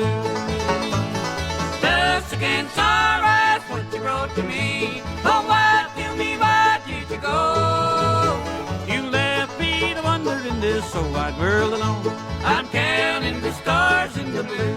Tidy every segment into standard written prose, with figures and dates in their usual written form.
blue. Lovesick and sorrow is what you wrote to me. Oh, why, tell me, why did you go? You left me to wander in this so wide world alone. I'm counting the stars in the blue.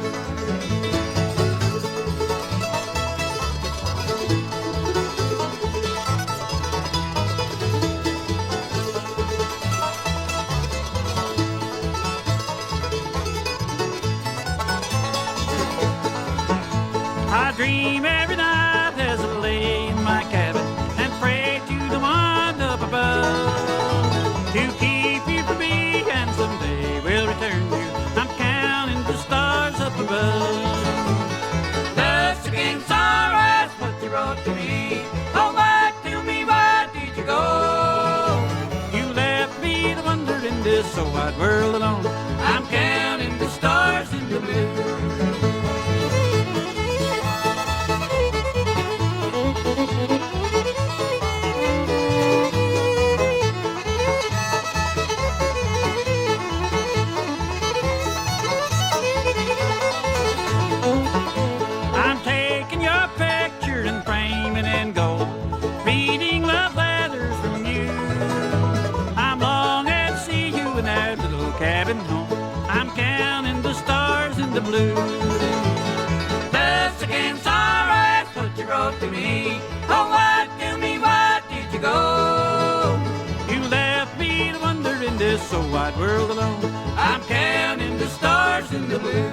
I dream every night as I lay in my cabin and pray to the one up above to keep you for me, and someday we'll return you. I'm counting the stars up above. Lovesick and sorrow is what you wrote to me. Oh, why, tell me, why did you go? You left me to wander in this so wide world alone. I'm counting the stars in the blue. I'm taking your picture and framing in gold, reading love letters from you. I'm longing to see you in that little cabin home. I'm counting the stars in the blue. Lovesick and sorrow is what you wrote to me. Oh, why, tell me, why did you go? You left me to wander in this so wide world alone. I'm counting the stars in the blue.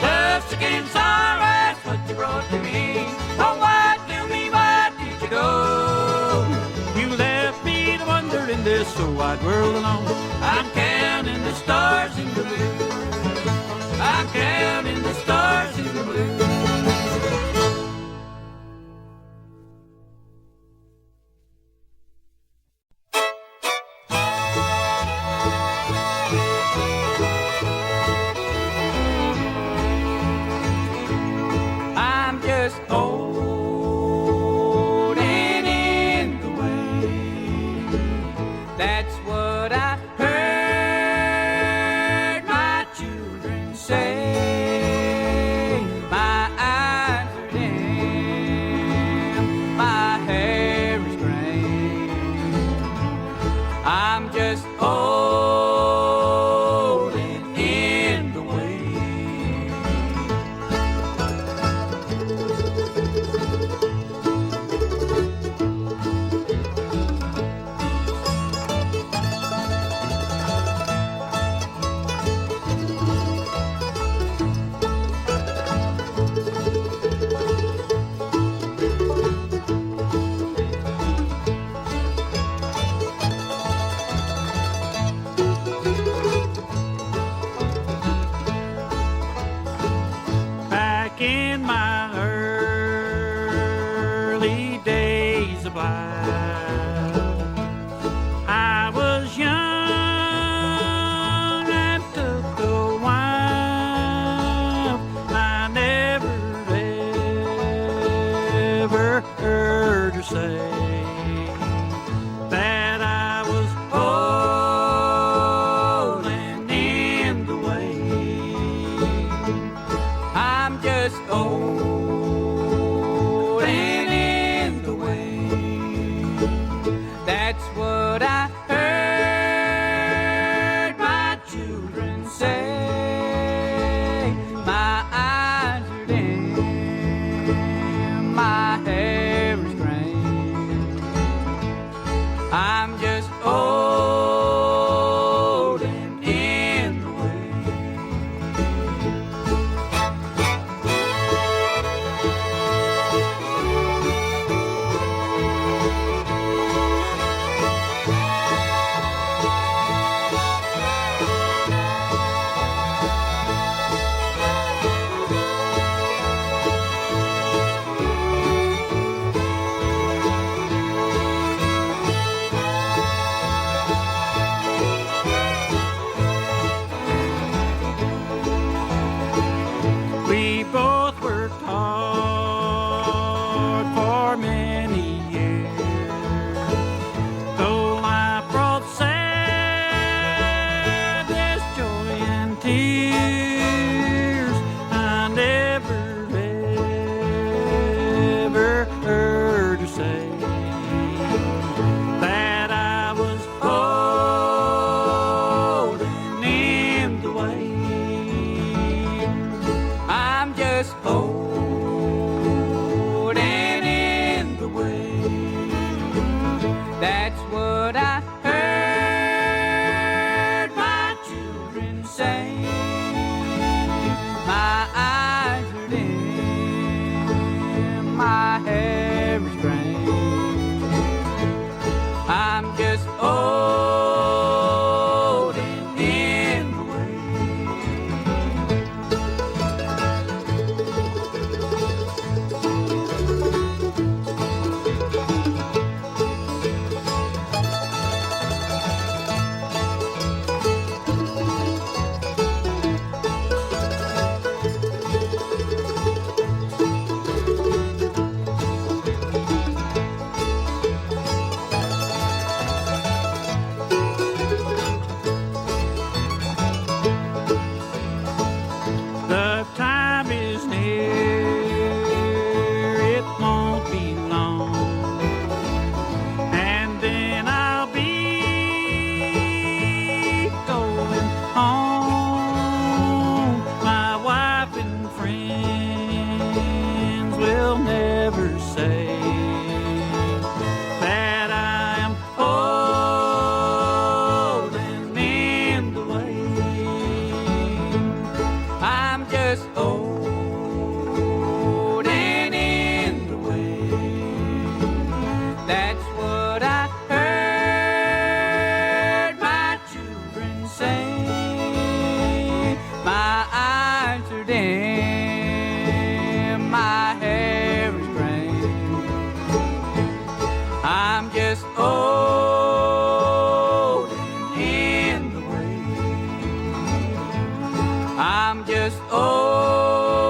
Lovesick and sorrow is what you wrote to me. Oh, why, tell me, why did you go? You left me to wander in this so wide world alone. I'm counting the stars in the blue. I'm counting the stars in the blue. I'm just old and in the way. That's what I heard my children say. My eyes are dim, my hair is gray. I'm just old and in the way. Back in my early days of life, I was young and took a wife. I never ever heard her say that I was old and in the way. I'm just old and in the way. That's what I heard my children say. My eyes are dim, my hair is gray. I'm just old and in the way. worked hard for many years. Though life brought sadness, joy, and tears, I never ever heard her say that I was holding in the way. I'm just holding in the way. That's what I heard my children say. My eyes are dim, my hair is gray. I'm just holding in the way. The time is near, it won't be long, and then I'll be going home. My wife and friends will never say that I am holding in the way. I'm just holding in the way. That's what I heard my children say. My eyes are dim, my hair is gray. I'm just holding in the way. I'm just holding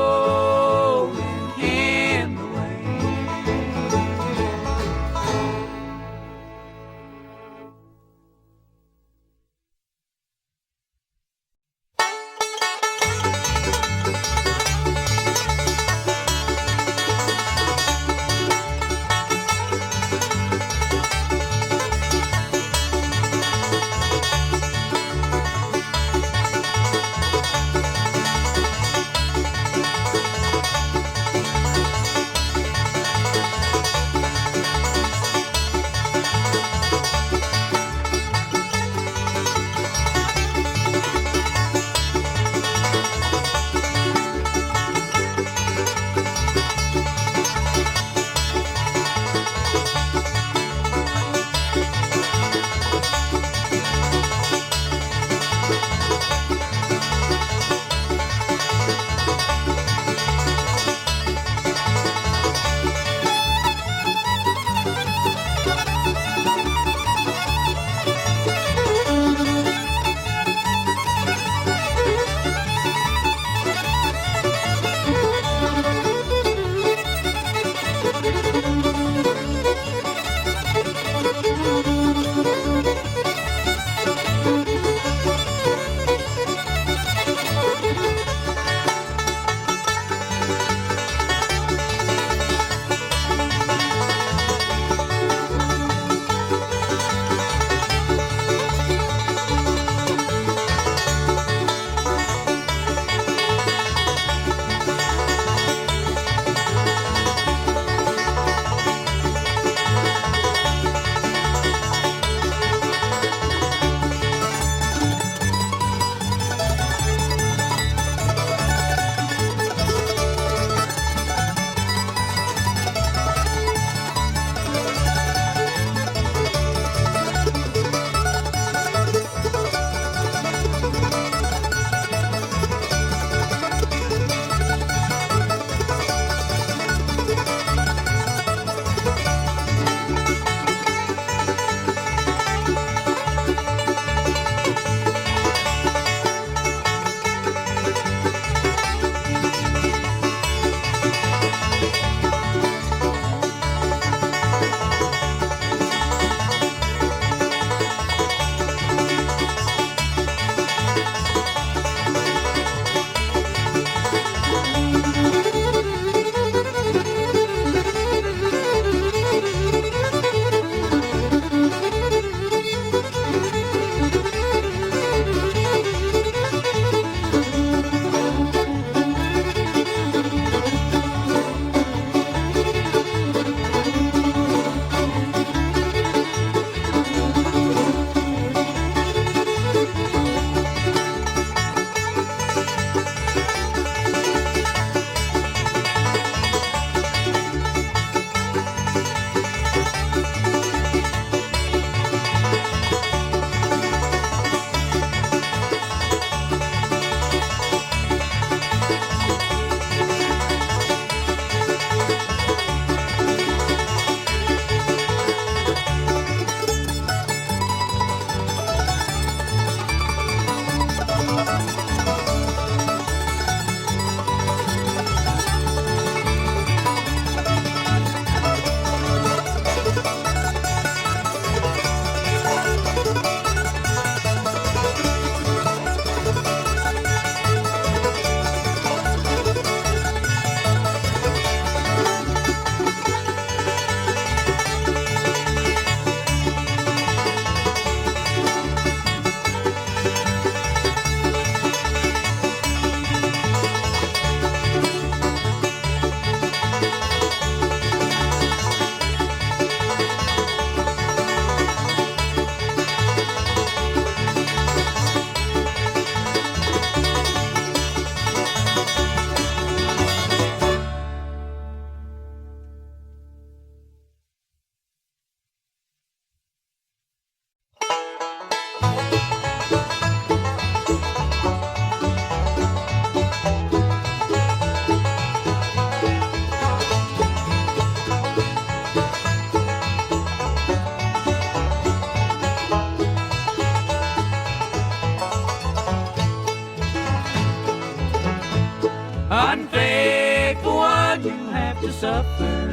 one, you have to suffer.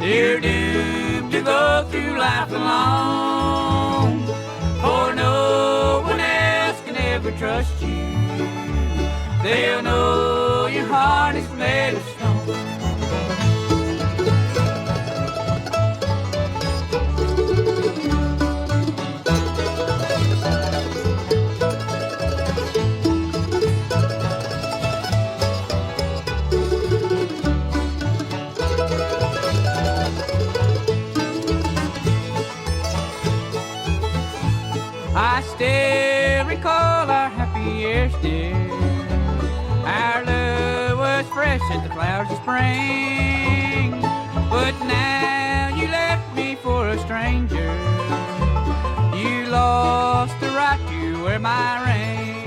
You're doomed to go through life alone, for no one else can ever trust you. They'll know your heart is made of stone. I still recall our happy years, dear. Our love was fresh as the flowers of spring. But now you left me for a stranger. You lost the right to wear my ring.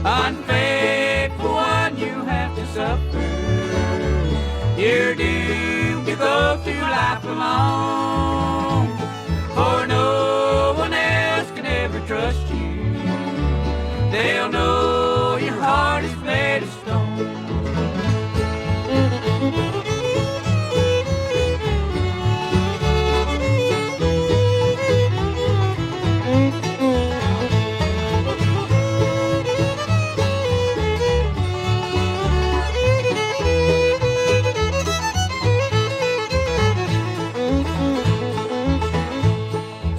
Unfaithful one, you have to suffer. You're doomed to go through life alone, for no one else can ever trust you. They'll know your heart is made of stone.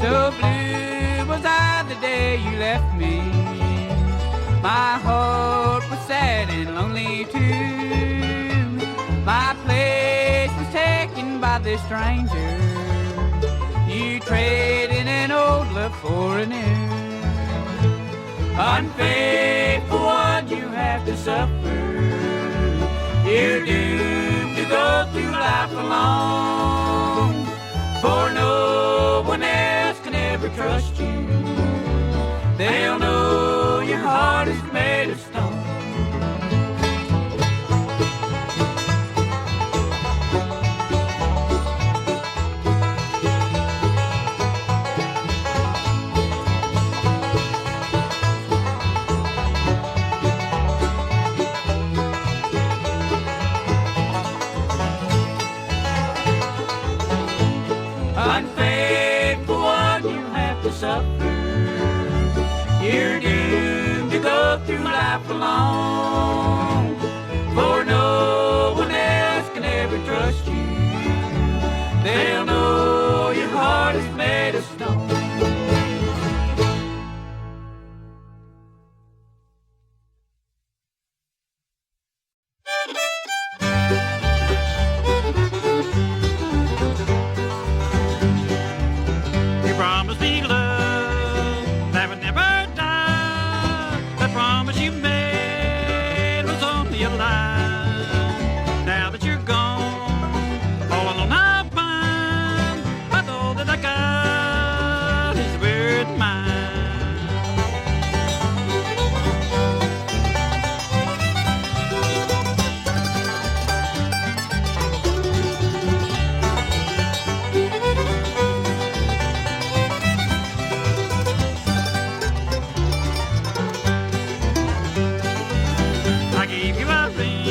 So blue was I the day you left me. My heart was sad and lonely too. My place was taken by this stranger. You traded an old love for a new. Unfaithful one, you have to suffer. You're doomed to go through life alone, for no one else can ever trust you. They'll know your heart is made of stone. Unfaithful one, you have to suffer. You're doomed to go through life alone, for no one else can ever trust you. They'll know your heart is made of stone. You promised me love that would never die. That promise you made was only a lie. Now that you're gone, all alone I find, but all that I got is worth mine. I gave you a ring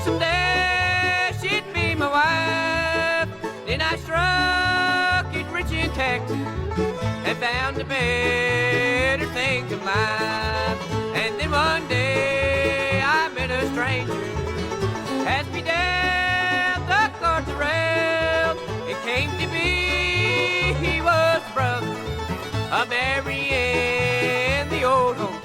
someday she'd be my wife. Then I struck it rich in Texas and found a better thing in life. And then one day I met a stranger, asked me down the country rail. It came to be he was the brother of Mary in the old hometown.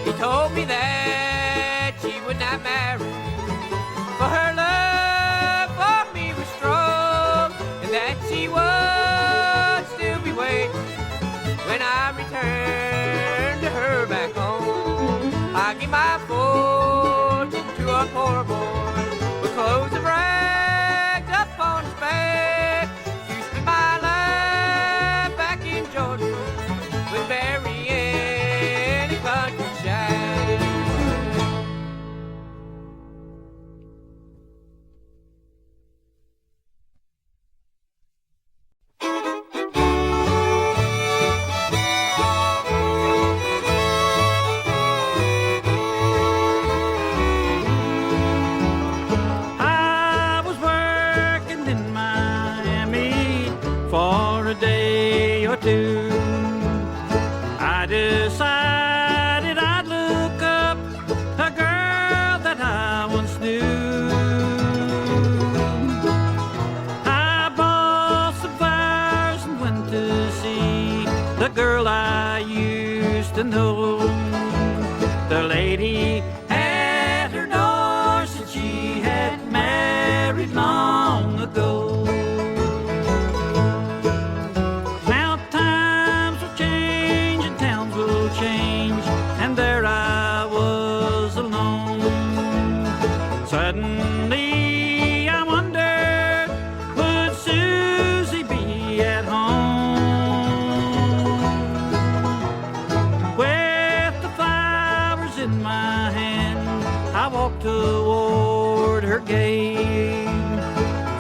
He told me that she would not marry, for her love for me was strong, and that she would still be waiting when I returned to her back home. I gave my fortune to a poor boy with clothes of rags upon his back, to spend my life back in Georgia with Mary in a country shack. I was working in Miami for a day or two. I decided I'd look up a girl that I once knew. I bought some flowers and went to see the girl I used to know. The lady at her door said she had married long ago. Now times will change and towns will change, and there I was alone. Suddenly I wondered, would Susie be at home? With the flowers in my hand, I walked toward her gate.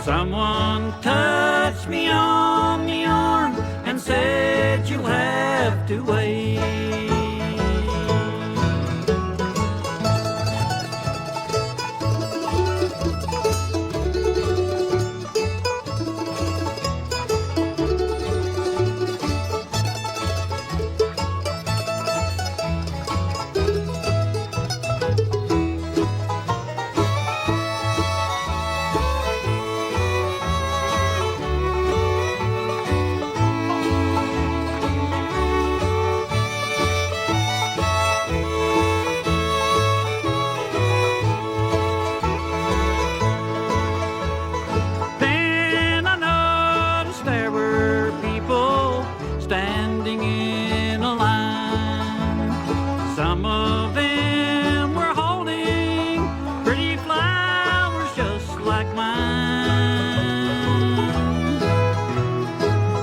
Someone touched me on the arm and said, you'll have to wait. Then I noticed there were people standing in a line. Some of them were holding pretty flowers just like mine.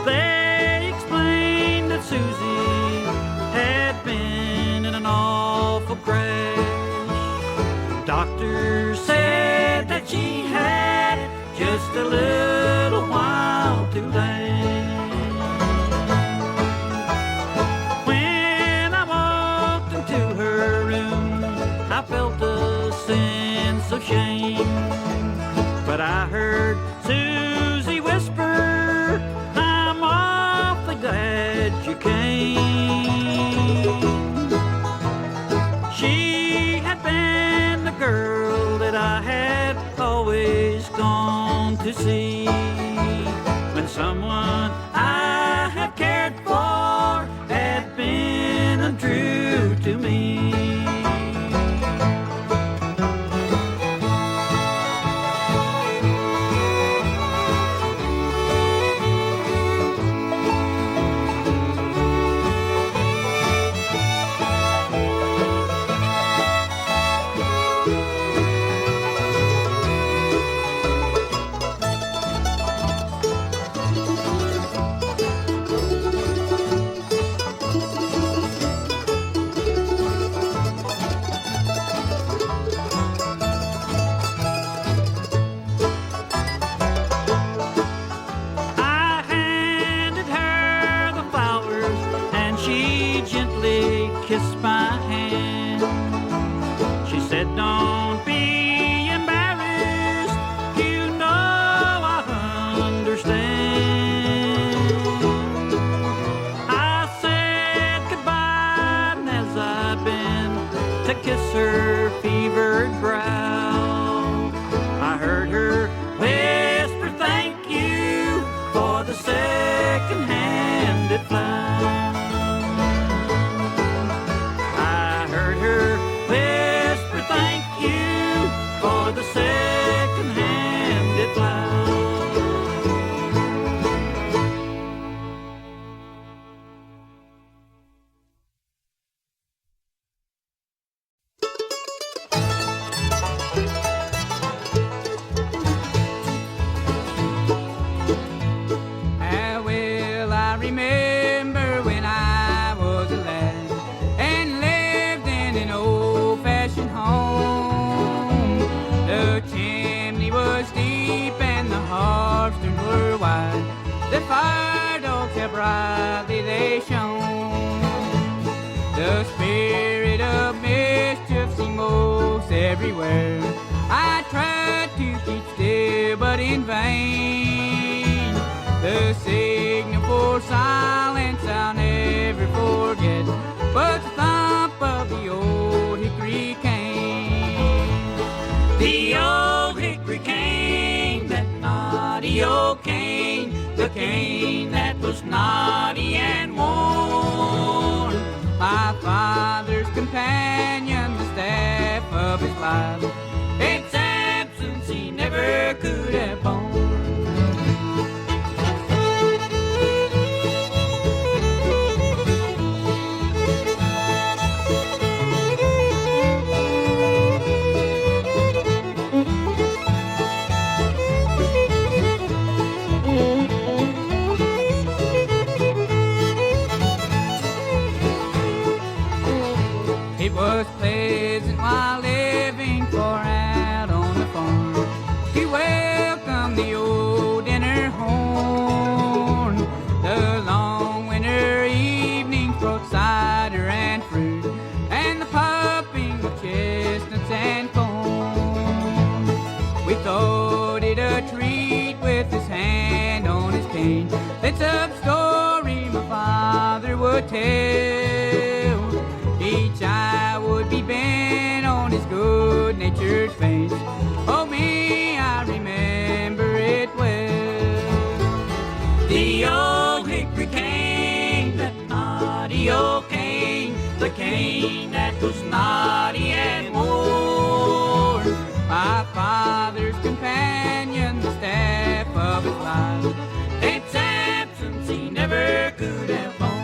They explained that Susie had been in an awful crash. Doctor said that she had just a little while to last. When I walked into her room, I felt a sense of shame. But I heard Susie whisper, I'm awfully glad you came. She had been the girl that I had always gone to see. When someone I had cared for had been untrue to me. shone. The spirit of mischief seemed most everywhere. I tried to keep still, but in vain. The signal for silence I'll never forget was the thump of the old hickory cane. The old hickory cane, that naughty old cane, the cane that was naughty and worn. My father's companion, the staff of his life, its absence he never could have borne. It was pleasant while living far out on the farm to welcome the old dinner horn. The long winter evenings brought cider and fruit, and the popping of chestnuts and corn. We thought it a treat with his hand on his cane, that some story my father would tell. Each eye would be bent on his good-natured face. Oh, me, I remember it well. The old hickory cane, that naughty old cane, the cane that was naughty and worn. My father's companion, the staff of his life, Its absence he never could have borne.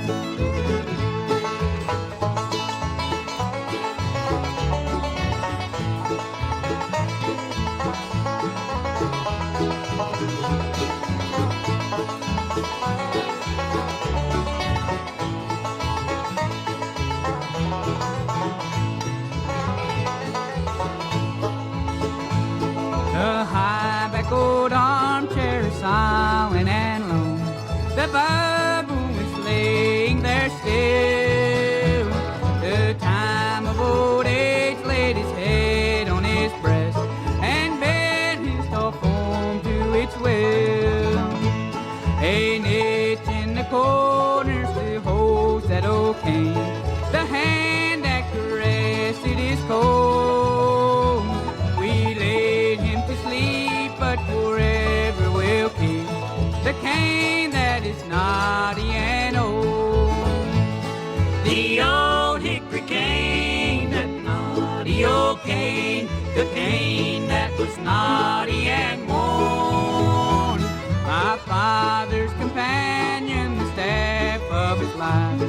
The high-back old armchair is silent and lone. The Bible is laying there still. The time of old age laid his head on his breast and bent his tall form to its will. A niche in the corner still holds that old cane. The hand that caressed it is cold. We laid him to sleep, but forever we'll keep the cane that is naughty and old. The old hickory cane, that naughty old cane, the cane that was naughty and worn. My father's companion, the staff of his life,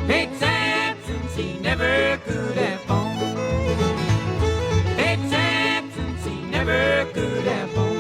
Its absence he never could have borne. Its absence he never could have borne.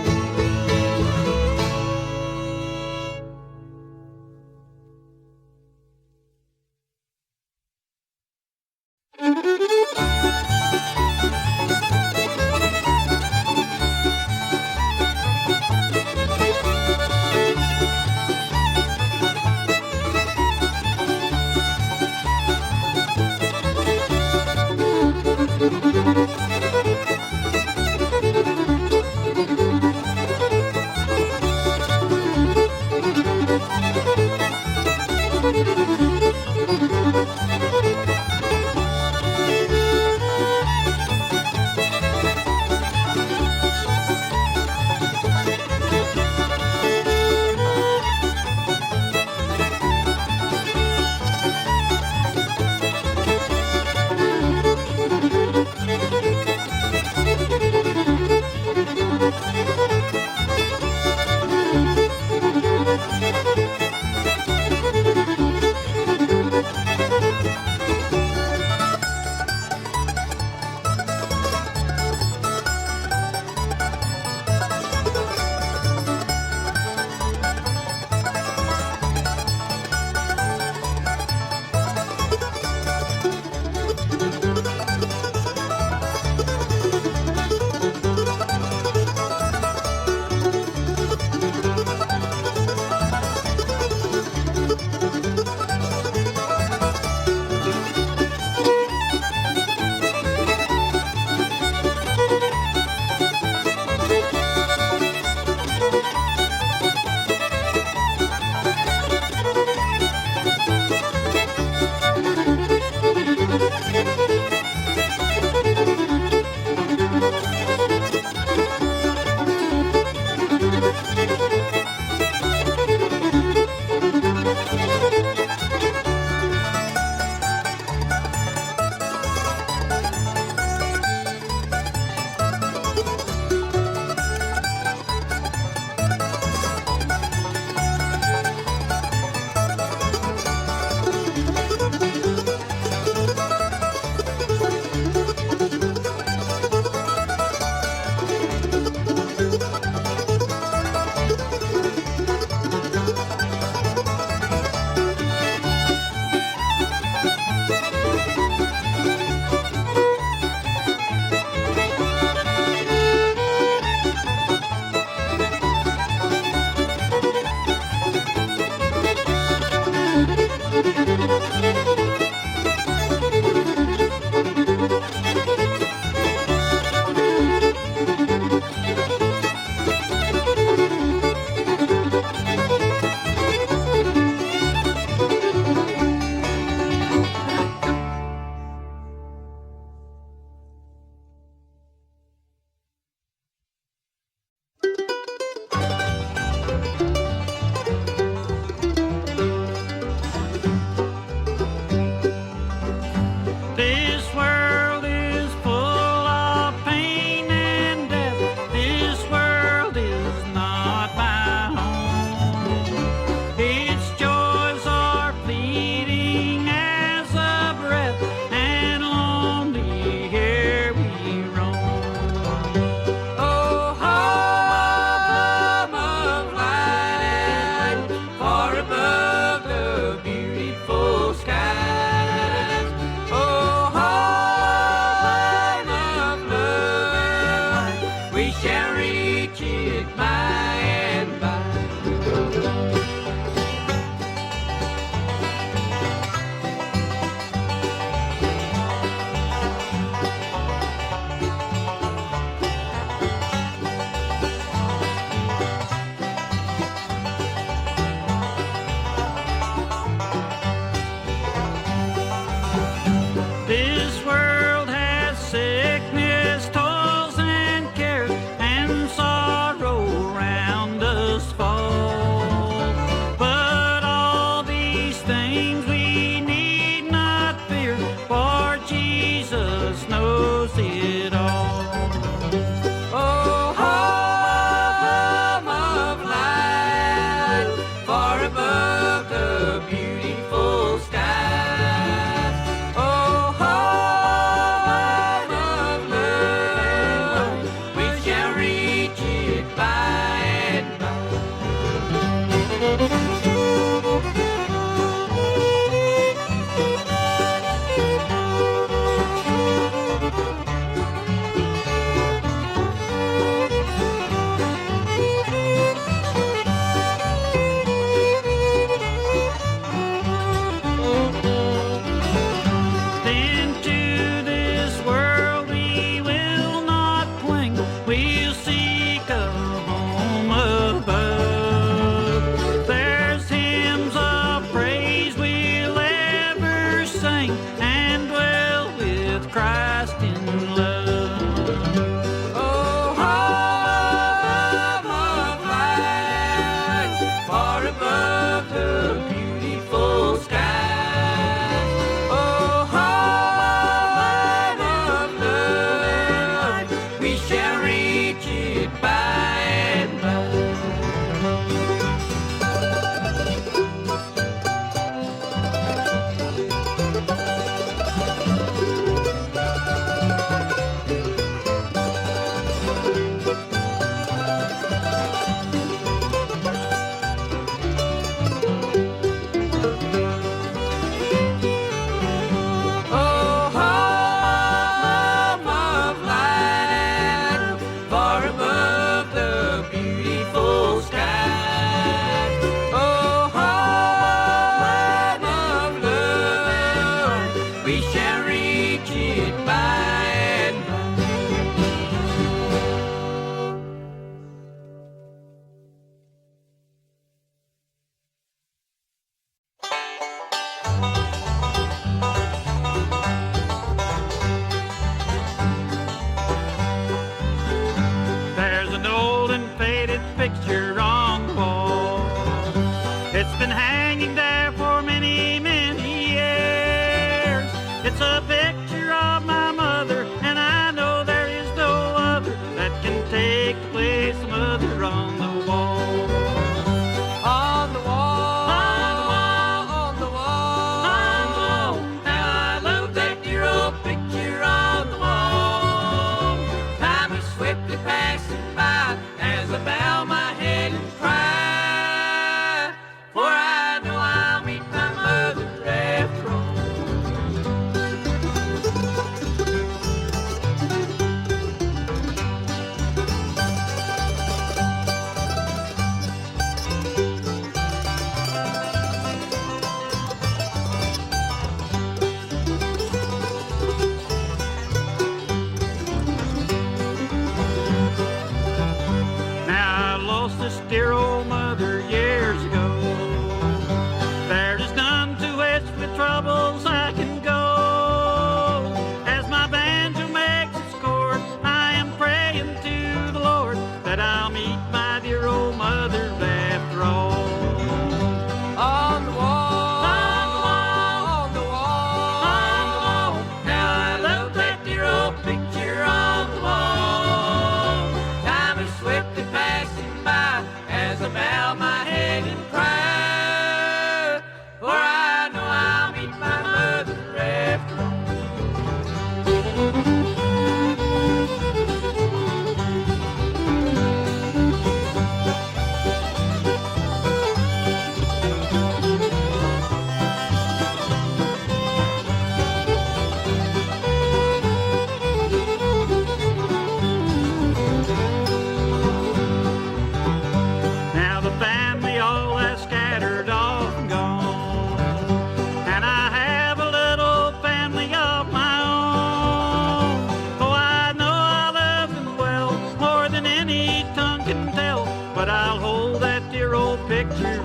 But I'll hold that dear old picture